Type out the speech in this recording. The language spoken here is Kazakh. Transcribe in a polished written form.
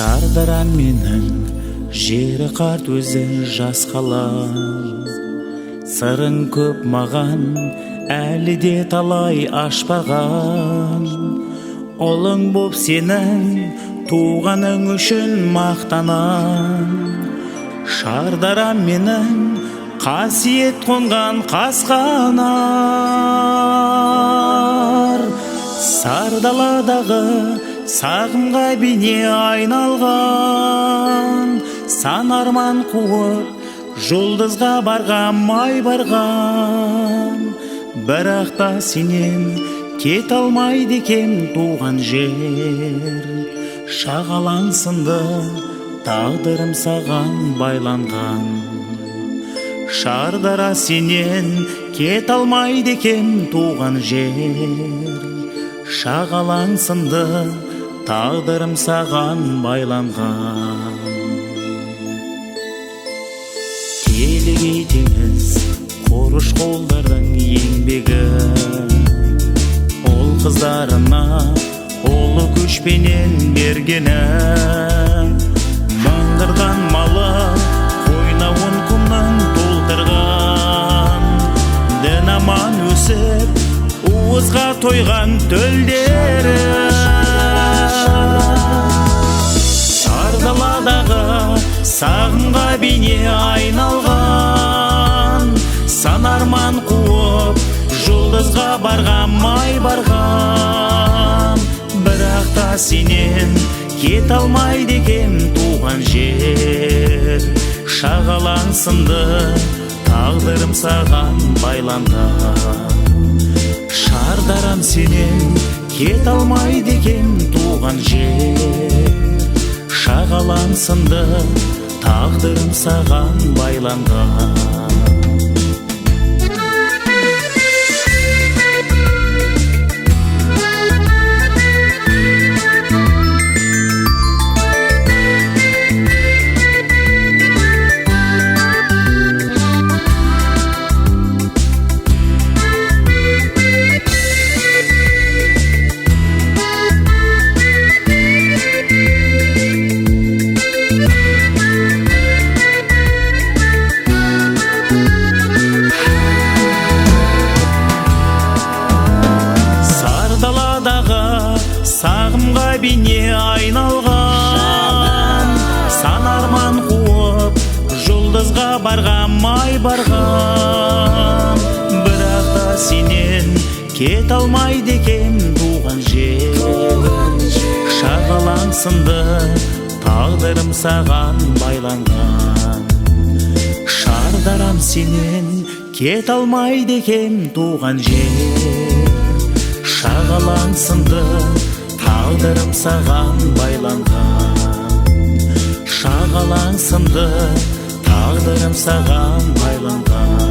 Шардаран менің жері қарт өзі жас қала. Сырың көп маған әлі де талай ашпаған. Олың боп сенің туғаның үшін мақтанам. Шардаран менің қасиет қонған қасқанар. Сардаладағы сағымға бейне айналған. Сан арман қуып жұлдызға барғам, ай барғам. Бірақ та сенен кет алмайды екен туған жер. Шағалаң сынды тағдырым саған байланған. Шардара сенен кет алмайды екен туған жер. Шағалаң сынды тағдырым саған байланған. Телегей теңіз құрыш қолдардың еңбегі. Ол қыздарына ұлы күшпенен бергені. Мыңғырдан малы қойнауын құмнан толтырған. Дін аман өсіп уызға тойған төлдері. Сардаладағы сағымға бейне айналған. Сан арман қуып жұлдызға барғам, ай барғам. Бірақ та сенен кет алмайды екен туған жер. Шағалаң сынды тағдырым саған байланған. Шардарам сенен кет алмайды екен туған жер. Шағалаң сынды тағдырым саған байланған. Сағымға бейне айналған. Сан арман қуып жұлдызға барғам, ай барғам. Бірақ та сенен кет алмайды екен туған жер. Шағалаң сынды тағдырым саған байланған. Шардарам сенен кет алмайды екен туған жер. Шағалаң сынды тағдырым саған байланған. Шағалаң сынды тағдырым саған байланған.